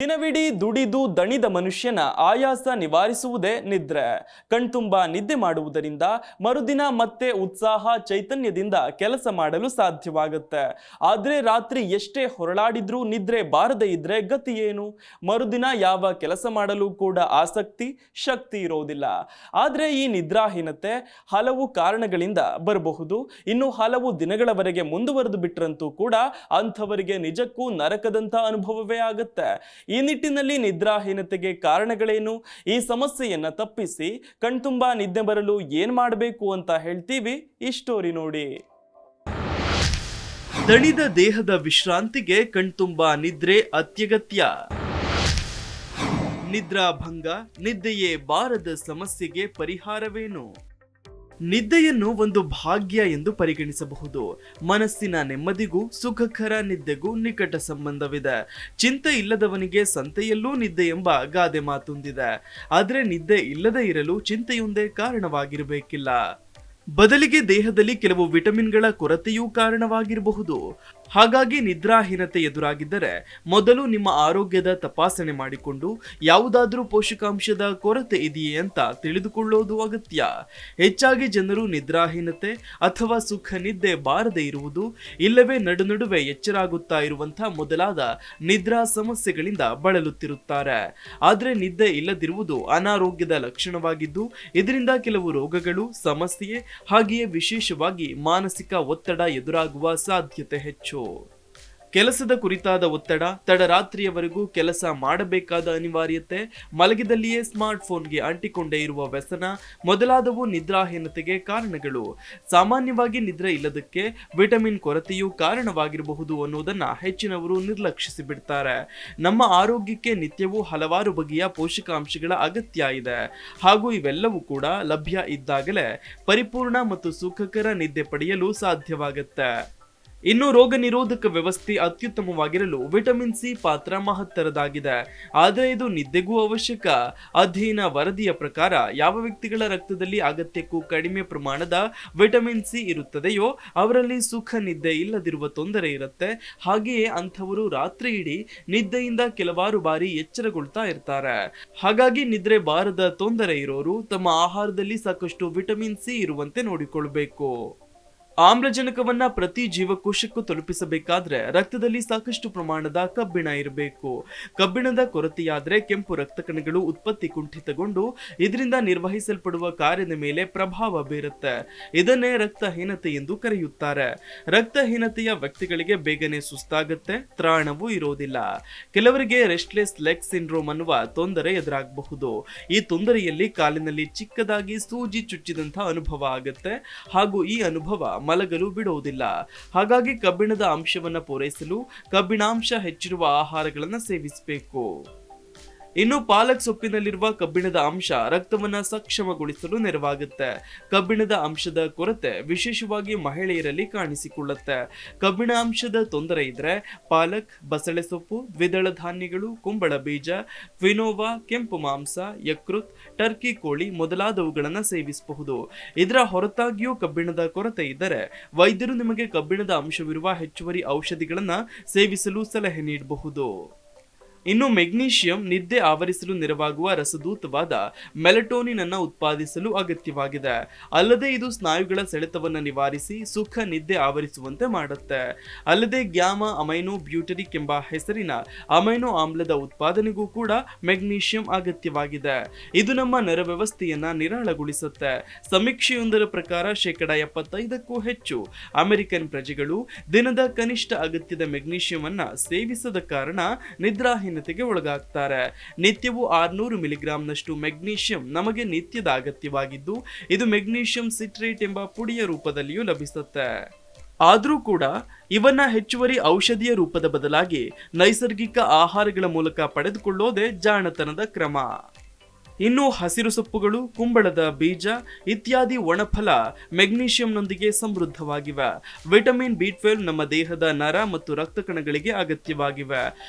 ದಿನವಿಡೀ ದುಡಿದು ದಣಿದ ಮನುಷ್ಯನ ಆಯಾಸ ನಿವಾರಿಸುವುದೇ ನಿದ್ರೆ. ಕಣ್ತುಂಬ ನಿದ್ದೆ ಮಾಡುವುದರಿಂದ ಮರುದಿನ ಮತ್ತೆ ಉತ್ಸಾಹ ಚೈತನ್ಯದಿಂದ ಕೆಲಸ ಮಾಡಲು ಸಾಧ್ಯವಾಗುತ್ತೆ. ಆದರೆ ರಾತ್ರಿ ಎಷ್ಟೇ ಹೊರಳಾಡಿದ್ರೂ ನಿದ್ರೆ ಬಾರದೇ ಇದ್ರೆ ಗತಿ ಏನು? ಮರುದಿನ ಯಾವ ಕೆಲಸ ಮಾಡಲು ಕೂಡ ಆಸಕ್ತಿ ಶಕ್ತಿ ಇರೋದಿಲ್ಲ. ಆದರೆ ಈ ನಿದ್ರಾಹೀನತೆ ಹಲವು ಕಾರಣಗಳಿಂದ ಬರಬಹುದು. ಇನ್ನು ಹಲವು ದಿನಗಳವರೆಗೆ ಮುಂದುವರೆದು ಬಿಟ್ರಂತೂ ಕೂಡ ಅಂಥವರಿಗೆ ನಿಜಕ್ಕೂ ನರಕದಂತ ಅನುಭವವೇ ಆಗುತ್ತೆ. ಈ ನಿಟ್ಟಿನಲ್ಲಿ ನಿದ್ರಾಹೀನತೆಗೆ ಕಾರಣಗಳೇನು, ಈ ಸಮಸ್ಯೆಯನ್ನ ತಪ್ಪಿಸಿ ಕಣ್ತುಂಬಾ ನಿದ್ದೆ ಬರಲು ಏನ್ ಮಾಡಬೇಕು ಅಂತ ಹೇಳ್ತೀವಿ ಈ ಸ್ಟೋರಿ ನೋಡಿ. ದಣಿದ ದೇಹದ ವಿಶ್ರಾಂತಿಗೆ ಕಣ್ತುಂಬಾ ನಿದ್ರೆ ಅತ್ಯಗತ್ಯ. ನಿದ್ರಾಭಂಗ, ನಿದ್ದೆಯೇ ಬಾರದ ಸಮಸ್ಯೆಗೆ ಪರಿಹಾರವೇನು? ನಿದ್ದೆಯನ್ನು ಒಂದು ಭಾಗ್ಯ ಎಂದು ಪರಿಗಣಿಸಬಹುದು. ಮನಸ್ಸಿನ ನೆಮ್ಮದಿಗೂ ಸುಖಕರ ನಿದ್ದೆಗೂ ನಿಕಟ ಸಂಬಂಧವಿದೆ. ಚಿಂತೆ ಇಲ್ಲದವನಿಗೆ ಸಂತೆಯಲ್ಲೂ ನಿದ್ದೆ ಎಂಬ ಗಾದೆ ಮಾತೊಂದಿದೆ. ಆದರೆ ನಿದ್ದೆ ಇಲ್ಲದೆ ಇರಲು ಚಿಂತೆಯೊಂದೇ ಕಾರಣವಾಗಿರಬೇಕಿಲ್ಲ. ಬದಲಿಗೆ ದೇಹದಲ್ಲಿ ಕೆಲವು ವಿಟಮಿನ್ಗಳ ಕೊರತೆಯೂ ಕಾರಣವಾಗಿರಬಹುದು. ಹಾಗಾಗಿ ನಿದ್ರಾಹೀನತೆ ಎದುರಾಗಿದ್ದರೆ ಮೊದಲು ನಿಮ್ಮ ಆರೋಗ್ಯದ ತಪಾಸಣೆ ಮಾಡಿಕೊಂಡು ಯಾವುದಾದ್ರೂ ಪೋಷಕಾಂಶದ ಕೊರತೆ ಇದೆಯೇ ಅಂತ ತಿಳಿದುಕೊಳ್ಳೋದು ಅಗತ್ಯ. ಹೆಚ್ಚಾಗಿ ಜನರು ನಿದ್ರಾಹೀನತೆ ಅಥವಾ ಸುಖ ನಿದ್ದೆ ಬಾರದೇ ಇರುವುದು, ಇಲ್ಲವೇ ನಡುವೆ ಎಚ್ಚರಾಗುತ್ತಾ ಇರುವಂತಹ ಮೊದಲಾದ ನಿದ್ರಾ ಸಮಸ್ಯೆಗಳಿಂದ ಬಳಲುತ್ತಿರುತ್ತಾರೆ. ಆದರೆ ನಿದ್ದೆ ಇಲ್ಲದಿರುವುದು ಅನಾರೋಗ್ಯದ ಲಕ್ಷಣವಾಗಿದ್ದು, ಇದರಿಂದ ಕೆಲವು ರೋಗಗಳು, ಸಮಸ್ಯೆ, ಹಾಗೆಯೇ ವಿಶೇಷವಾಗಿ ಮಾನಸಿಕ ಒತ್ತಡ ಎದುರಾಗುವ ಸಾಧ್ಯತೆ ಹೆಚ್ಚು. ಕೆಲಸದ ಕುರಿತಾದ ಒತ್ತಡ, ತಡರಾತ್ರಿಯವರೆಗೂ ಕೆಲಸ ಮಾಡಬೇಕಾದ ಅನಿವಾರ್ಯತೆ, ಮಲಗಿದಲ್ಲಿಯೇ ಸ್ಮಾರ್ಟ್ ಫೋನ್ಗೆ ಅಂಟಿಕೊಂಡೇ ಇರುವ ವ್ಯಸನ ಮೊದಲಾದವು ನಿದ್ರಾಹೀನತೆಗೆ ಕಾರಣಗಳು. ಸಾಮಾನ್ಯವಾಗಿ ನಿದ್ರೆ ಇಲ್ಲದಕ್ಕೆ ವಿಟಮಿನ್ ಕೊರತೆಯೂ ಕಾರಣವಾಗಿರಬಹುದು ಅನ್ನೋದನ್ನ ಹೆಚ್ಚಿನವರು ನಿರ್ಲಕ್ಷಿಸಿ ಬಿಡ್ತಾರೆ. ನಮ್ಮ ಆರೋಗ್ಯಕ್ಕೆ ನಿತ್ಯವೂ ಹಲವಾರು ಬಗೆಯ ಪೋಷಕಾಂಶಗಳ ಅಗತ್ಯ ಇದೆ. ಹಾಗೂ ಇವೆಲ್ಲವೂ ಕೂಡ ಲಭ್ಯ ಇದ್ದಾಗಲೇ ಪರಿಪೂರ್ಣ ಮತ್ತು ಸುಖಕರ ನಿದ್ದೆ ಪಡೆಯಲು ಸಾಧ್ಯವಾಗುತ್ತೆ. ಇನ್ನು ರೋಗ ನಿರೋಧಕ ವ್ಯವಸ್ಥೆ ಅತ್ಯುತ್ತಮವಾಗಿರಲು ವಿಟಮಿನ್ ಸಿ ಪಾತ್ರ ಮಹತ್ತರದಾಗಿದೆ. ಆದರೆ ಇದು ನಿದ್ದೆಗೂ ಅವಶ್ಯಕ. ಅಧ್ಯಯನ ವರದಿಯ ಪ್ರಕಾರ ಯಾವ ವ್ಯಕ್ತಿಗಳ ರಕ್ತದಲ್ಲಿ ಅಗತ್ಯಕ್ಕೂ ಕಡಿಮೆ ಪ್ರಮಾಣದ ವಿಟಮಿನ್ ಸಿ ಇರುತ್ತದೆಯೋ ಅವರಲ್ಲಿ ಸುಖ ನಿದ್ದೆ ಇಲ್ಲದಿರುವ ತೊಂದರೆ ಇರುತ್ತೆ. ಹಾಗೆಯೇ ಅಂಥವರು ರಾತ್ರಿ ಇಡೀ ನಿದ್ದೆಯಿಂದ ಕೆಲವಾರು ಬಾರಿ ಎಚ್ಚರಗೊಳ್ತಾ ಇರ್ತಾರೆ. ಹಾಗಾಗಿ ನಿದ್ರೆ ಬಾರದ ತೊಂದರೆ ಇರೋರು ತಮ್ಮ ಆಹಾರದಲ್ಲಿ ಸಾಕಷ್ಟು ವಿಟಮಿನ್ ಸಿ ಇರುವಂತೆ ನೋಡಿಕೊಳ್ಬೇಕು. ಆಮ್ಲಜನಕವನ್ನ ಪ್ರತಿ ಜೀವಕೋಶಕ್ಕೂ ತಲುಪಿಸಬೇಕಾದ್ರೆ ರಕ್ತದಲ್ಲಿ ಸಾಕಷ್ಟು ಪ್ರಮಾಣದ ಕಬ್ಬಿಣ ಇರಬೇಕು. ಕಬ್ಬಿಣದ ಕೊರತೆಯಾದ್ರೆ ಕೆಂಪು ರಕ್ತ ಕಣಗಳು ಉತ್ಪತ್ತಿ ಕುಂಠಿತಗೊಂಡು ಇದರಿಂದ ನಿರ್ವಹಿಸಲ್ಪಡುವ ಕಾರ್ಯದ ಮೇಲೆ ಪ್ರಭಾವ ಬೀರುತ್ತೆ. ಇದನ್ನೇ ರಕ್ತಹೀನತೆ ಎಂದು ಕರೆಯುತ್ತಾರೆ. ರಕ್ತಹೀನತೆಯ ವ್ಯಕ್ತಿಗಳಿಗೆ ಬೇಗನೆ ಸುಸ್ತಾಗುತ್ತೆ, ತ್ರಾಣವೂ ಇರೋದಿಲ್ಲ. ಕೆಲವರಿಗೆ ರೆಸ್ಟ್ಲೆಸ್ ಲೆಗ್ ಸಿಂಡ್ರೋಮ್ ಅನ್ನುವ ತೊಂದರೆ ಎದುರಾಗಬಹುದು. ಈ ತೊಂದರೆಯಲ್ಲಿ ಕಾಲಿನಲ್ಲಿ ಚಿಕ್ಕದಾಗಿ ಸೂಜಿ ಚುಚ್ಚಿದಂತಹ ಅನುಭವ ಆಗುತ್ತೆ. ಹಾಗೂ ಈ ಅನುಭವ ಮಲಗಲು ಬಿಡುವುದಿಲ್ಲ. ಹಾಗಾಗಿ ಕಬ್ಬಿಣದ ಅಂಶವನ್ನು ಪೂರೈಸಲು ಕಬ್ಬಿಣಾಂಶ ಹೆಚ್ಚಿರುವ ಆಹಾರಗಳನ್ನು ಸೇವಿಸಬೇಕು. ಇನ್ನು ಪಾಲಕ್ ಸೊಪ್ಪಿನಲ್ಲಿರುವ ಕಬ್ಬಿಣದ ಅಂಶ ರಕ್ತವನ್ನ ಸಕ್ಷಮಗೊಳಿಸಲು ನೆರವಾಗುತ್ತೆ. ಕಬ್ಬಿಣದ ಅಂಶದ ಕೊರತೆ ವಿಶೇಷವಾಗಿ ಮಹಿಳೆಯರಲ್ಲಿ ಕಾಣಿಸಿಕೊಳ್ಳುತ್ತೆ. ಕಬ್ಬಿಣ ಅಂಶದ ತೊಂದರೆ ಇದ್ರೆ ಪಾಲಕ್, ಬಸಳೆ ಸೊಪ್ಪು, ದ್ವಿದಳ ಧಾನ್ಯಗಳು, ಕುಂಬಳ ಬೀಜ, ಕ್ವಿನೋವಾ, ಕೆಂಪು ಮಾಂಸ, ಯಕೃತ್, ಟರ್ಕಿ ಕೋಳಿ ಮೊದಲಾದವುಗಳನ್ನು ಸೇವಿಸಬಹುದು. ಇದರ ಹೊರತಾಗಿಯೂ ಕಬ್ಬಿಣದ ಕೊರತೆ ಇದ್ದರೆ ವೈದ್ಯರು ನಿಮಗೆ ಕಬ್ಬಿಣದ ಅಂಶವಿರುವ ಹೆಚ್ಚುವರಿ ಔಷಧಿಗಳನ್ನ ಸೇವಿಸಲು ಸಲಹೆ ನೀಡಬಹುದು. ಇನ್ನು ಮೆಗ್ನೀಷಿಯಂ ನಿದ್ದೆ ಆವರಿಸಲು ನೆರವಾಗುವ ರಸದೂತವಾದ ಮೆಲಟೋನಿನ್ ಅನ್ನು ಉತ್ಪಾದಿಸಲು ಅಗತ್ಯವಾಗಿದೆ. ಅಲ್ಲದೆ ಇದು ಸ್ನಾಯುಗಳ ಸೆಳೆತವನ್ನು ನಿವಾರಿಸಿ ಸುಖ ನಿದ್ದೆ ಆವರಿಸುವಂತೆ ಮಾಡುತ್ತೆ. ಅಲ್ಲದೆ ಗ್ಯಾಮಾ ಅಮೈನೋ ಬ್ಯೂಟರಿಕ್ ಎಂಬ ಹೆಸರಿನ ಅಮೈನೋ ಆಮ್ಲದ ಉತ್ಪಾದನೆಗೂ ಕೂಡ ಮೆಗ್ನೀಷಿಯಂ ಅಗತ್ಯವಾಗಿದೆ. ಇದು ನಮ್ಮ ನರ ವ್ಯವಸ್ಥೆಯನ್ನ ನಿರಾಳಗೊಳಿಸುತ್ತೆ. ಸಮೀಕ್ಷೆಯೊಂದರ ಪ್ರಕಾರ 75%ಕ್ಕೂ ಹೆಚ್ಚು ಅಮೆರಿಕನ್ ಪ್ರಜೆಗಳು ದಿನದ ಕನಿಷ್ಠ ಅಗತ್ಯದ ಮೆಗ್ನೀಷಿಯಂ ಅನ್ನ ಸೇವಿಸದ ಕಾರಣ ನಿದ್ರಾಹೀನತೆಗೆ ಒಳಗಾಗ್ತಾರೆ. ನಿತ್ಯವೂ 600 ಮಿಲಿಗ್ರಾಂನಷ್ಟು ಮೆಗ್ನೀಷಿಯಂ ನಮಗೆ ನಿತ್ಯದ ಅಗತ್ಯವಾಗಿದ್ದು, ಇದು ಮೆಗ್ನೀಷಿಯಂ ಸಿಟ್ರೇಟ್ ಎಂಬ ಪುಡಿಯ ರೂಪದಲ್ಲಿಯೂ ಲಭಿಸುತ್ತೆ. ಆದರೂ ಕೂಡ ಇವನ್ನ ಹೆಚ್ಚುವರಿ ಔಷಧಿಯ ರೂಪದ ಬದಲಾಗಿ ನೈಸರ್ಗಿಕ ಆಹಾರಗಳ ಮೂಲಕ ಪಡೆದುಕೊಳ್ಳೋದೇ ಜಾಣತನದ ಕ್ರಮ. ಇನ್ನು ಹಸಿರು ಸೊಪ್ಪುಗಳು, ಕುಂಬಳದ ಬೀಜ ಇತ್ಯಾದಿ ಒಣಫಲ ಮೆಗ್ನೀಷಿಯಂನೊಂದಿಗೆ ಸಮೃದ್ಧವಾಗಿವೆ. ವಿಟಮಿನ್ ಬಿ12 ನಮ್ಮ ದೇಹದ ನರ ಮತ್ತು ರಕ್ತ ಕಣಗಳಿಗೆ ಅಗತ್ಯವಾಗಿವೆ.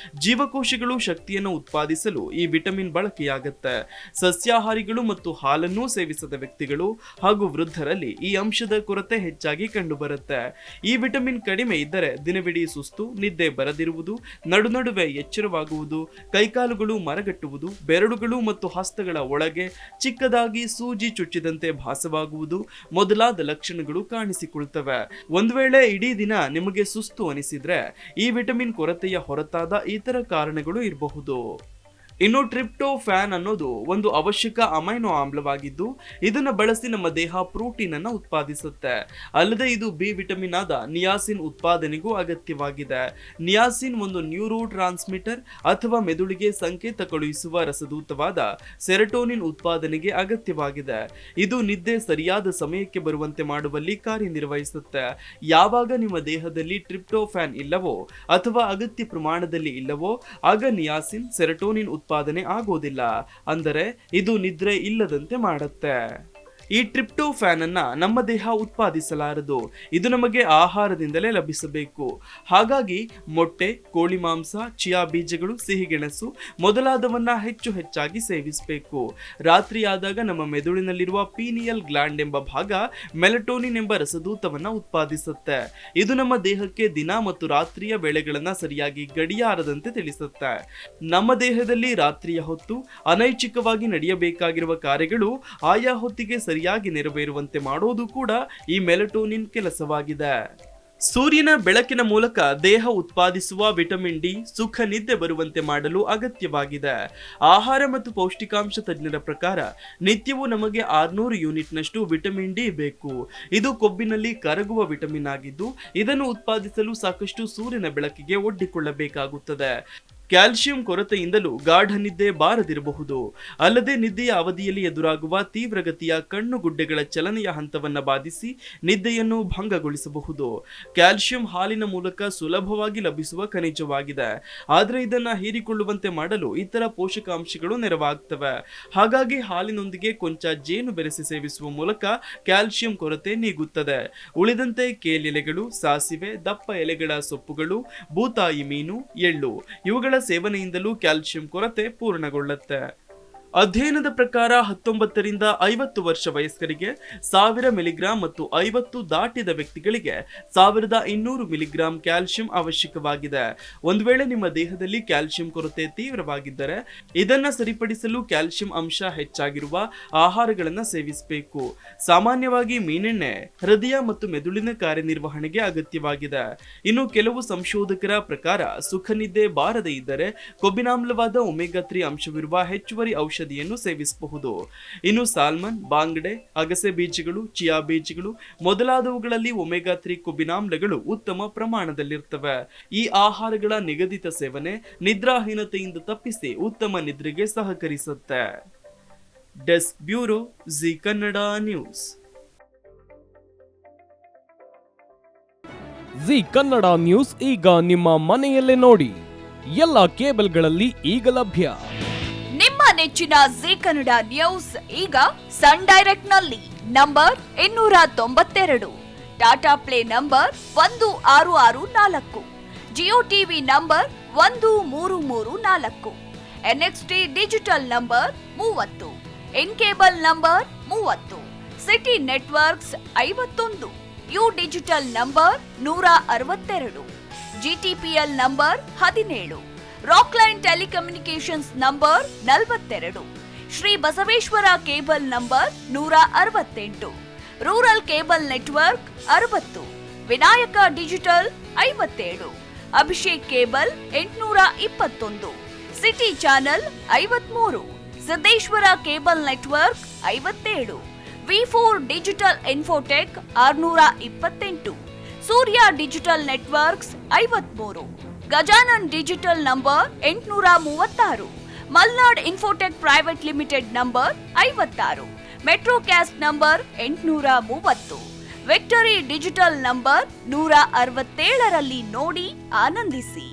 ಜೀವಕೋಶಗಳು ಶಕ್ತಿಯನ್ನು ಉತ್ಪಾದಿಸಲು ಈ ವಿಟಮಿನ್ ಬಳಕೆಯಾಗುತ್ತೆ. ಸಸ್ಯಾಹಾರಿಗಳು ಮತ್ತು ಹಾಲನ್ನು ಸೇವಿಸದ ವ್ಯಕ್ತಿಗಳು ಹಾಗೂ ವೃದ್ಧರಲ್ಲಿ ಈ ಅಂಶದ ಕೊರತೆ ಹೆಚ್ಚಾಗಿ ಕಂಡುಬರುತ್ತೆ. ಈ ವಿಟಮಿನ್ ಕಡಿಮೆ ಇದ್ದರೆ ದಿನವಿಡೀ ಸುಸ್ತು, ನಿದ್ದೆ ಬರದಿರುವುದು, ನಡುವೆ ಎಚ್ಚರವಾಗುವುದು, ಕೈಕಾಲುಗಳು ಮರಗಟ್ಟುವುದು, ಬೆರಳುಗಳು ಮತ್ತು ಹಸ್ತಗಳ ಒಳಗೆ ಚಿಕ್ಕದಾಗಿ ಸೂಜಿ ಚುಚ್ಚಿದಂತೆ ಭಾಸವಾಗುವುದು ಮೊದಲಾದ ಲಕ್ಷಣಗಳು ಕಾಣಿಸಿಕೊಳ್ತವೆ. ಒಂದು ವೇಳೆ ಇಡೀ ದಿನ ನಿಮಗೆ ಸುಸ್ತು ಅನಿಸಿದ್ರೆ ಈ ವಿಟಮಿನ್ ಕೊರತೆಯ ಹೊರತಾದ ಇತರ ಕಾರಣಗಳು ಇರಬಹುದು. ಇನ್ನು ಟ್ರಿಪ್ಟೋಫ್ಯಾನ್ ಅನ್ನೋದು ಒಂದು ಅವಶ್ಯಕ ಅಮೈನೋ ಆಮ್ಲವಾಗಿದ್ದು ಇದನ್ನ ಬಳಸಿ ನಮ್ಮ ದೇಹ ಪ್ರೋಟೀನ್ ಅನ್ನು ಉತ್ಪಾದಿಸುತ್ತೆ. ಅಲ್ಲದೆ ಇದು ಬಿ ವಿಟಮಿನ್ ಆದ ನಿಯಾಸಿನ್ ಉತ್ಪಾದನೆಗೂ ಅಗತ್ಯವಾಗಿದೆ. ನಿಯಾಸಿನ್ ಒಂದು ನ್ಯೂರೋ ಟ್ರಾನ್ಸ್ಮಿಟರ್ ಅಥವಾ ಮೆದುಳಿಗೆ ಸಂಕೇತ ಕಳುಹಿಸುವ ರಸದೂತವಾದ ಸೆರೋಟೋನಿನ್ ಉತ್ಪಾದನೆಗೆ ಅಗತ್ಯವಾಗಿದೆ. ಇದು ನಿದ್ದೆ ಸರಿಯಾದ ಸಮಯಕ್ಕೆ ಬರುವಂತೆ ಮಾಡುವಲ್ಲಿ ಕಾರ್ಯನಿರ್ವಹಿಸುತ್ತೆ. ಯಾವಾಗ ನಿಮ್ಮ ದೇಹದಲ್ಲಿ ಟ್ರಿಪ್ಟೋಫ್ಯಾನ್ ಇಲ್ಲವೋ ಅಥವಾ ಅಗತ್ಯ ಪ್ರಮಾಣದಲ್ಲಿ ಇಲ್ಲವೋ ಆಗ ನಿಯಾಸಿನ್, ಸೆರೋಟೋನಿನ್ ಉತ್ಪಾದನೆ ಆಗೋದಿಲ್ಲ. ಅಂದರೆ ಇದು ನಿದ್ರೆ ಇಲ್ಲದಂತೆ ಮಾಡುತ್ತೆ. ಈ ಟ್ರಿಪ್ಟೋಫ್ಯಾನ್ ಅನ್ನ ನಮ್ಮ ದೇಹ ಉತ್ಪಾದಿಸಲಾರದು. ಇದು ನಮಗೆ ಆಹಾರದಿಂದಲೇ ಲಭಿಸಬೇಕು. ಹಾಗಾಗಿ ಮೊಟ್ಟೆ, ಕೋಳಿ ಮಾಂಸ, ಚಿಯಾ ಬೀಜಗಳು, ಸಿಹಿಗೆಣಸು ಮೊದಲಾದವನ್ನ ಹೆಚ್ಚಾಗಿ ಸೇವಿಸಬೇಕು. ರಾತ್ರಿ ಆದಾಗ ನಮ್ಮ ಮೆದುಳಿನಲ್ಲಿರುವ ಪೀನಿಯಲ್ ಗ್ಲ್ಯಾಂಡ್ ಎಂಬ ಭಾಗ ಮೆಲಟೋನಿನ್ ಎಂಬ ರಸದೂತವನ್ನ ಉತ್ಪಾದಿಸುತ್ತೆ. ಇದು ನಮ್ಮ ದೇಹಕ್ಕೆ ದಿನ ಮತ್ತು ರಾತ್ರಿಯ ವೇಳೆಗಳನ್ನ ಸರಿಯಾಗಿ ಗಡಿಯಾರದಂತೆ ತಿಳಿಸುತ್ತೆ. ನಮ್ಮ ದೇಹದಲ್ಲಿ ರಾತ್ರಿಯ ಹೊತ್ತು ಅನೈಚ್ಛಿಕವಾಗಿ ನಡೆಯಬೇಕಾಗಿರುವ ಕಾರ್ಯಗಳು ಆಯಾ ಹೊತ್ತಿಗೆ ಸರಿಯಾಗಿ ನೆರವೇರುವಂತೆ ಮಾಡೋದು ಕೂಡ ಈ ಮೆಲಟೋನಿನ್ ಕೆಲಸವಾಗಿದೆ. ಸೂರ್ಯನ ಬೆಳಕಿನ ಮೂಲಕ ದೇಹ ಉತ್ಪಾದಿಸುವ ವಿಟಮಿನ್ ಡಿ ಸುಖ ನಿದ್ದೆ ಬರುವಂತೆ ಮಾಡಲು ಅಗತ್ಯವಾಗಿದೆ. ಆಹಾರ ಮತ್ತು ಪೌಷ್ಟಿಕಾಂಶ ತಜ್ಞರ ಪ್ರಕಾರ ನಿತ್ಯವೂ ನಮಗೆ 600 ಯೂನಿಟ್ನಷ್ಟು ವಿಟಮಿನ್ ಡಿ ಬೇಕು. ಇದು ಕೊಬ್ಬಿನಲ್ಲಿ ಕರಗುವ ವಿಟಮಿನ್ ಆಗಿದ್ದು ಇದನ್ನು ಉತ್ಪಾದಿಸಲು ಸಾಕಷ್ಟು ಸೂರ್ಯನ ಬೆಳಕಿಗೆ ಒಡ್ಡಿಕೊಳ್ಳಬೇಕಾಗುತ್ತದೆ. ಕ್ಯಾಲ್ಸಿಯಂ ಕೊರತೆಯಿಂದಲೂ ಗಾಢ ನಿದ್ದೆ ಬಾರದಿರಬಹುದು. ಅಲ್ಲದೆ ನಿದ್ದೆಯ ಅವಧಿಯಲ್ಲಿ ಎದುರಾಗುವ ತೀವ್ರಗತಿಯ ಕಣ್ಣುಗುಡ್ಡೆಗಳ ಚಲನೆಯ ಹಂತವನ್ನ ಬಾಧಿಸಿ ನಿದ್ದೆಯನ್ನು ಭಂಗಗೊಳಿಸಬಹುದು. ಕ್ಯಾಲ್ಸಿಯಂ ಹಾಲಿನ ಮೂಲಕ ಸುಲಭವಾಗಿ ಲಭಿಸುವ ಖನಿಜವಾಗಿದೆ. ಆದರೆ ಇದನ್ನ ಹೀರಿಕೊಳ್ಳುವಂತೆ ಮಾಡಲು ಇತರ ಪೋಷಕಾಂಶಗಳು ನೆರವಾಗ್ತವೆ. ಹಾಗಾಗಿ ಹಾಲಿನೊಂದಿಗೆ ಕೊಂಚ ಜೇನು ಬೆರೆಸಿ ಸೇವಿಸುವ ಮೂಲಕ ಕ್ಯಾಲ್ಸಿಯಂ ಕೊರತೆ ನೀಗುತ್ತದೆ. ಉಳಿದಂತೆ ಕೇಲೆಲೆಗಳು, ಸಾಸಿವೆ, ದಪ್ಪ ಎಲೆಗಳ ಸೊಪ್ಪುಗಳು, ಬೂತಾಯಿ ಮೀನು, ಎಳ್ಳು ಇವುಗಳ ಸೇವನೆಯಿಂದಲೂ ಕ್ಯಾಲ್ಸಿಯಂ ಕೊರತೆ ಪೂರ್ಣಗೊಳ್ಳುತ್ತೆ. ಅಧ್ಯಯನದ ಪ್ರಕಾರ 19 ರಿಂದ 50 ವರ್ಷ ವಯಸ್ಕರಿಗೆ 1000 ಮಿಲಿಗ್ರಾಂ ಮತ್ತು 50 ದಾಟಿದ ವ್ಯಕ್ತಿಗಳಿಗೆ 1200 ಮಿಲಿಗ್ರಾಂ ಕ್ಯಾಲ್ಸಿಯಂ ಅವಶ್ಯಕವಾಗಿದೆ. ಒಂದು ವೇಳೆ ನಿಮ್ಮ ದೇಹದಲ್ಲಿ ಕ್ಯಾಲ್ಸಿಯಂ ಕೊರತೆ ತೀವ್ರವಾಗಿದ್ದರೆ ಇದನ್ನ ಸರಿಪಡಿಸಲು ಕ್ಯಾಲ್ಸಿಯಂ ಅಂಶ ಹೆಚ್ಚಾಗಿರುವ ಆಹಾರಗಳನ್ನು ಸೇವಿಸಬೇಕು. ಸಾಮಾನ್ಯವಾಗಿ ಮೀನೆಣ್ಣೆ ಹೃದಯ ಮತ್ತು ಮೆದುಳಿನ ಕಾರ್ಯನಿರ್ವಹಣೆಗೆ ಅಗತ್ಯವಾಗಿದೆ. ಇನ್ನು ಕೆಲವು ಸಂಶೋಧಕರ ಪ್ರಕಾರ ಸುಖ ನಿದ್ದೆ ಬಾರದೇ ಇದ್ದರೆ ಕೊಬ್ಬಿನಾಮ್ಲವಾದ ಒಮೆಗಾ 3 ಅಂಶವಿರುವ ಹೆಚ್ಚುವರಿ ಔಷಧಿಯನ್ನು ಸೇವಿಸಬಹುದು. ಇನ್ನು ಸಾಲ್ಮನ್, ಬಾಂಗಡೆ, ಅಗಸೆ ಬೀಜಗಳು, ಚಿಯಾ ಬೀಜಗಳು ಮೊದಲಾದವುಗಳಲ್ಲಿ ಒಮೆಗಾ 3 ಕೊಬ್ಬಿನಾಮ್ಲಗಳು ಉತ್ತಮ ಪ್ರಮಾಣದಲ್ಲಿರ್ತವೆ. ಈ ಆಹಾರಗಳ ನಿಗದಿತ ಸೇವನೆ ನಿದ್ರಾಹೀನತೆಯಿಂದ ತಪ್ಪಿಸಿ ಉತ್ತಮ ನಿದ್ರೆಗೆ ಸಹಕರಿಸುತ್ತೆ. Desk bureau, Zee Kannada news. Zee Kannada news ಈಗ ನಿಮ್ಮ ಮನೆಯಲ್ಲೇ ನೋಡಿ. ಎಲ್ಲ ಕೇಬಲ್ಗಳಲ್ಲಿ ಈಗ ಲಭ್ಯ. ನಿಮ್ಮ ನೆಚ್ಚಿನ ಜಿ ಕನ್ನಡ ನ್ಯೂಸ್ ಈಗ ಸನ್ ಡೈರೆಕ್ಟ್ ನಲ್ಲಿ number 292, Tata play number 1664, Jio TV number 1334, NXT digital number 30, in cable number 30, city networks 51, U digital number 162, GTPL number 17, Rockline telecommunications number 42, Shri Basaveshwara cable number 168, rural cable network 60, Vinayaka digital 57, Abhishek cable 821, city channel 53, Siddeshwara cable network 57, V4 digital Infotech 628, Surya digital networks 53, Gajanan digital number 836, Malnad infotech private limited number 56, Metrocast number 830, victory digital number 167ರಲ್ಲಿ ನೋಡಿ ಆನಂದಿಸಿ.